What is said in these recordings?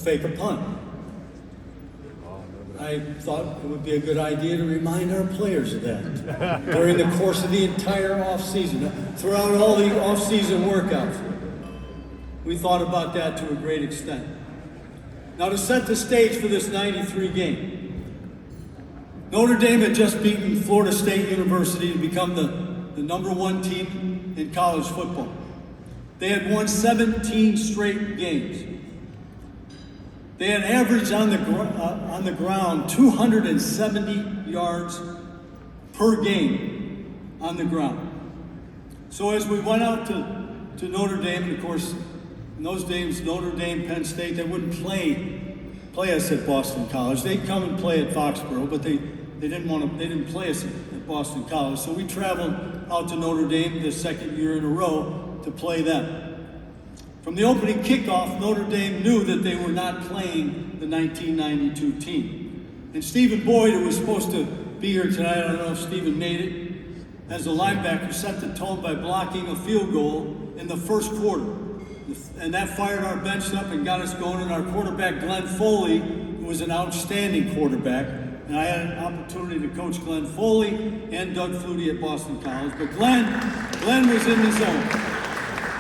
fake a punt. I thought it would be a good idea to remind our players of that during the course of the entire off-season, throughout all the off-season workouts. We thought about that to a great extent. Now, to set the stage for this 93 game, Notre Dame had just beaten Florida State University to become the #1 team in college football. They had won 17 straight games. They had averaged on the ground 270 yards per game on the ground. So as we went out to Notre Dame, and of course, in those days, Notre Dame, Penn State, they wouldn't play us at Boston College. They'd come and play at Foxborough, but they didn't play us at Boston College. So we traveled out to Notre Dame the second year in a row to play them. From the opening kickoff, Notre Dame knew that they were not playing the 1992 team. And Stephen Boyd, who was supposed to be here tonight, I don't know if Stephen made it, as a linebacker, set the tone by blocking a field goal in the first quarter. And that fired our bench up and got us going. And our quarterback, Glenn Foley, who was an outstanding quarterback, and I had an opportunity to coach Glenn Foley and Doug Flutie at Boston College. But Glenn was in the zone.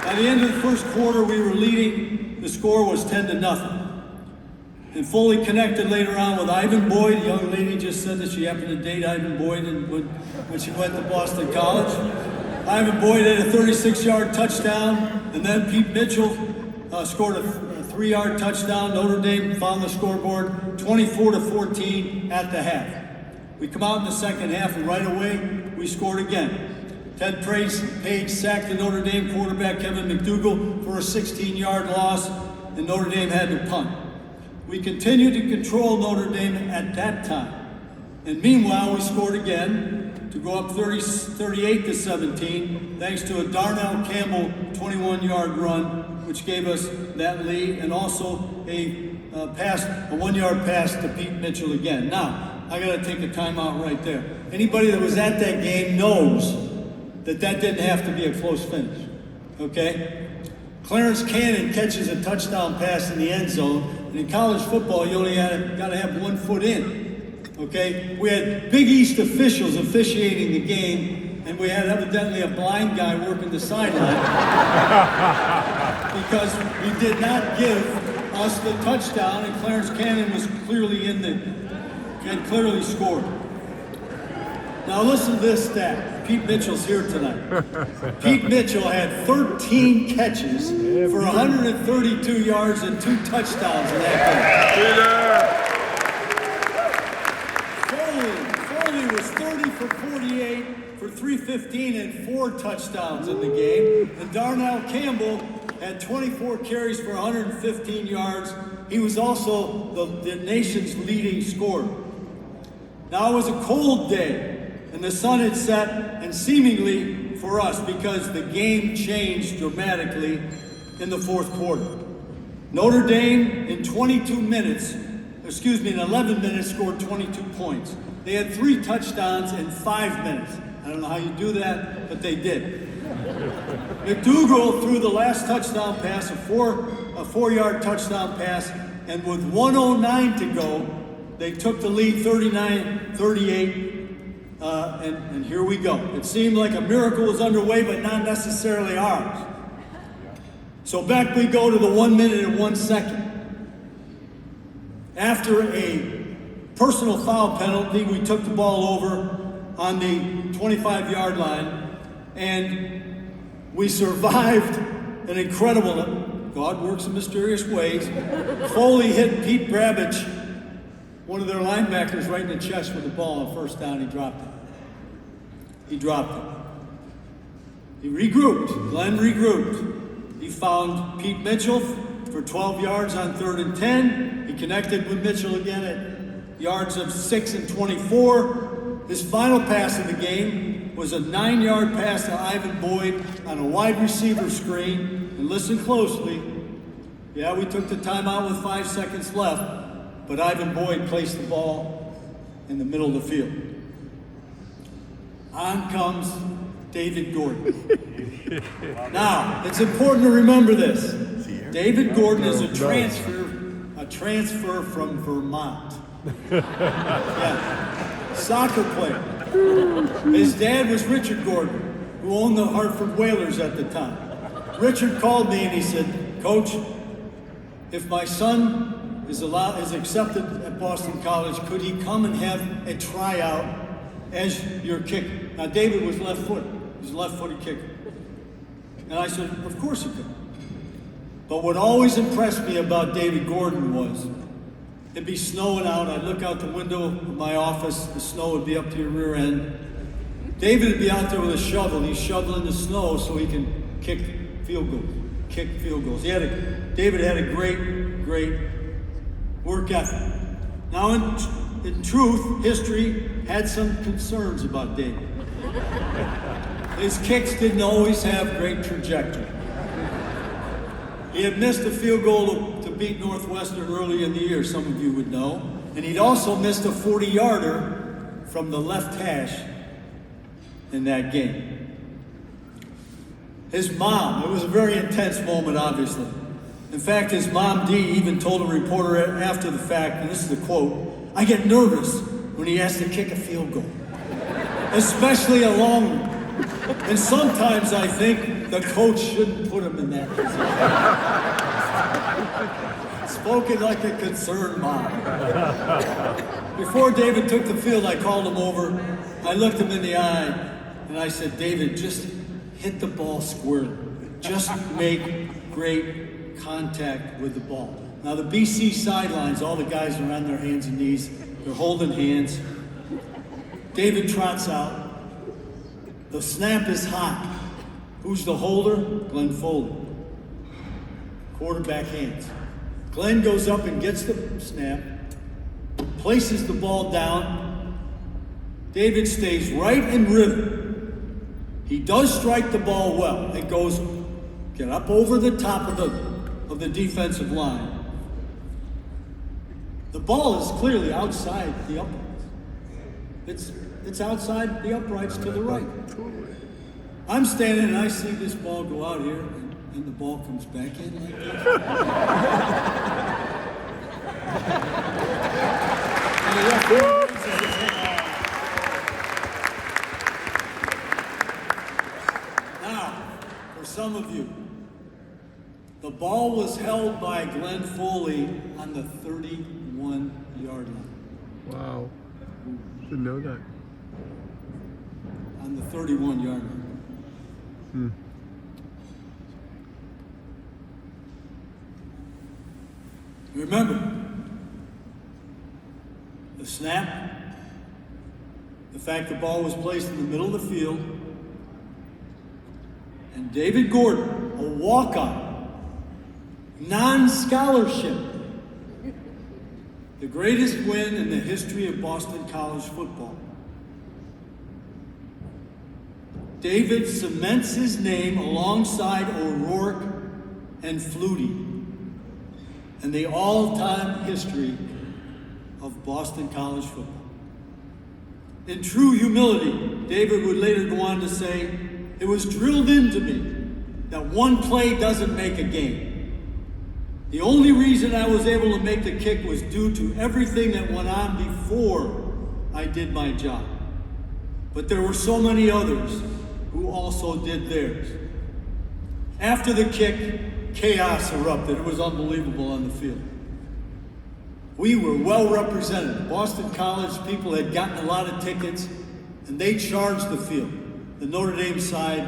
By the end of the first quarter, we were leading. The score was 10-0. And Foley connected later on with Ivan Boyd. A young lady just said that she happened to date Ivan Boyd when she went to Boston College. Ivan Boyd had a 36-yard touchdown, and then Pete Mitchell scored a 3-yard touchdown. Notre Dame found the scoreboard 24-14 at the half. We come out in the second half, and right away, we scored again. Ted Page sacked the Notre Dame quarterback, Kevin McDougal, for a 16-yard loss, and Notre Dame had to punt. We continued to control Notre Dame at that time. And meanwhile, we scored again to go up 38-17, thanks to a Darnell Campbell 21-yard run, which gave us that lead, and also a 1-yard pass to Pete Mitchell again. Now, I got to take a timeout right there. Anybody that was at that game knows that didn't have to be a close finish, okay? Clarence Cannon catches a touchdown pass in the end zone, and in college football, you only got to have 1 foot in, okay? We had Big East officials officiating the game, and we had evidently a blind guy working the sideline because we did not give us the touchdown, and Clarence Cannon was clearly had clearly scored. Now listen to this stat. Pete Mitchell's here tonight. Pete Mitchell had 13 catches for 132 yards and 2 touchdowns in that game. Foley was 30 for 48 for 315 and 4 touchdowns in the game. And Darnell Campbell had 24 carries for 115 yards. He was also the nation's leading scorer. Now it was a cold day, and the sun had set, and seemingly for us, because the game changed dramatically in the fourth quarter. Notre Dame in 11 minutes scored 22 points. They had 3 touchdowns in 5 minutes. I don't know how you do that, but they did. McDougal threw the last touchdown pass, a 4-yard touchdown pass, and with 1:09 to go, they took the lead 39-38. And here we go. It seemed like a miracle was underway, but not necessarily ours. So back we go to the 1 minute and 1 second. After a personal foul penalty, we took the ball over on the 25-yard line, and we survived an incredible, God works in mysterious ways. Foley hit Pete Brabich, one of their linebackers, right in the chest with the ball on first down. He dropped it. He regrouped. Glenn regrouped. He found Pete Mitchell for 12 yards on 3rd and 10. He connected with Mitchell again at yards of 6 and 24. His final pass of the game was a 9-yard pass to Ivan Boyd on a wide receiver screen. And listen closely. Yeah, we took the timeout with 5 seconds left, but Ivan Boyd placed the ball in the middle of the field. On comes David Gordon. Now, it's important to remember this. David Gordon is a transfer from Vermont. Yeah, soccer player. His dad was Richard Gordon, who owned the Hartford Whalers at the time. Richard called me and he said, "Coach, if my son is accepted at Boston College, could he come and have a tryout as your kicker?" Now, David was left-footed. He was a left-footed kicker. And I said, "Of course he could." But what always impressed me about David Gordon was, it'd be snowing out, I'd look out the window of my office, the snow would be up to your rear end. David would be out there with a shovel, he's shoveling the snow so he can kick field goals. David had a great work ethic. Now in truth, history had some concerns about David. His kicks didn't always have great trajectory. He had missed a field goal to beat Northwestern early in the year, some of you would know. And he'd also missed a 40-yarder from the left hash in that game. His mom, it was a very intense moment, obviously. In fact, his mom, Dee, even told a reporter after the fact, and this is a quote, "I get nervous when he has to kick a field goal, especially a long one. And sometimes I think the coach shouldn't put him in that position." Spoken like a concerned mom. Before David took the field, I called him over. I looked him in the eye, and I said, "David, just hit the ball squarely. Just make great contact with the ball." Now, the BC sidelines, all the guys are on their hands and knees. They're holding hands. David trots out. The snap is hot. Who's the holder? Glenn Foley. Quarterback hands. Glenn goes up and gets the snap, places the ball down. David stays right in rhythm. He does strike the ball well. It goes, get up over the top of the defensive line. The ball is clearly outside the uprights. It's outside the uprights to the right. I'm standing and I see this ball go out here, and the ball comes back in like this. Now, for some of you, the ball was held by Glenn Foley on the 31-yard line. Wow. Didn't know that. On the 31-yard line. Remember, the snap, the fact the ball was placed in the middle of the field, and David Gordon, a walk-on, non-scholarship, the greatest win in the history of Boston College football. David cements his name alongside O'Rourke and Flutie in the all-time history of Boston College football. In true humility, David would later go on to say, "It was drilled into me that one play doesn't make a game. The only reason I was able to make the kick was due to everything that went on before I did my job. But there were so many others who also did theirs." After the kick, chaos erupted. It was unbelievable on the field. We were well represented. Boston College people had gotten a lot of tickets, and they charged the field. The Notre Dame side,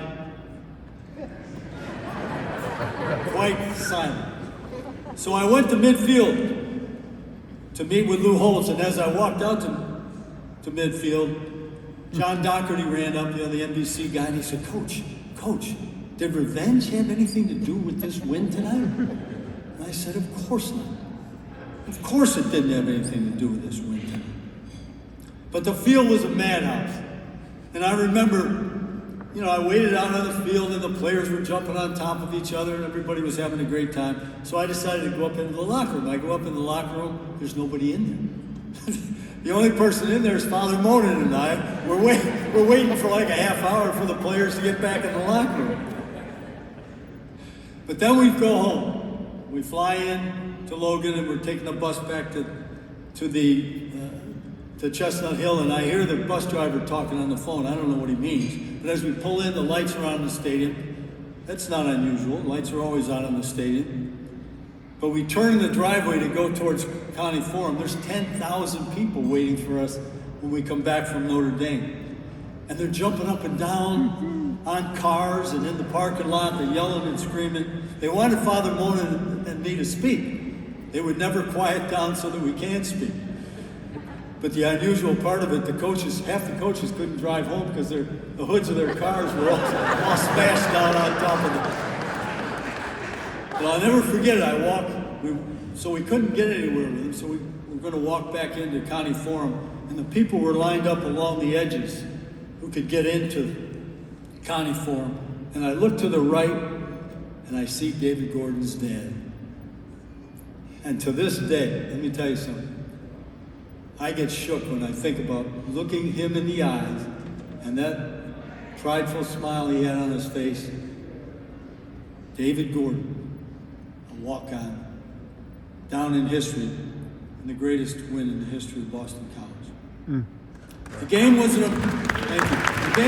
quite silent. So I went to midfield to meet with Lou Holtz, and as I walked out to midfield, John Doherty ran up, the NBC guy, and he said, Coach, did revenge have anything to do with this win tonight?" And I said, "Of course not. Of course it didn't have anything to do with this win tonight." But the field was a madhouse. And I remember, I waited out on the field and the players were jumping on top of each other and everybody was having a great time. So I decided to go up into the locker room. I go up in the locker room, there's nobody in there. The only person in there is Father Monin and I. We're waiting for like a half hour for the players to get back in the locker room. But then we go home. We fly in to to Logan, and we're taking the bus back to Chestnut Hill, and I hear the bus driver talking on the phone. I don't know what he means. But as we pull in, the lights are on in the stadium. That's not unusual. Lights are always on in the stadium. But we turn in the driveway to go towards County Forum. There's 10,000 people waiting for us when we come back from Notre Dame. And they're jumping up and down on cars and in the parking lot. They're yelling and screaming. They wanted Father Mona and me to speak. They would never quiet down so that we can speak. But the unusual part of it, half the coaches couldn't drive home because the hoods of their cars were all smashed down on top of them. But I'll never forget it. So we couldn't get anywhere with them, so we were going to walk back into County Forum, and the people were lined up along the edges who could get into County Forum. And I look to the right, and I see David Gordon's dad. And to this day, let me tell you something. I get shook when I think about looking him in the eyes and that prideful smile he had on his face. David Gordon, a walk-on, down in history, and the greatest win in the history of Boston College. The game wasn't a... Thank you. The game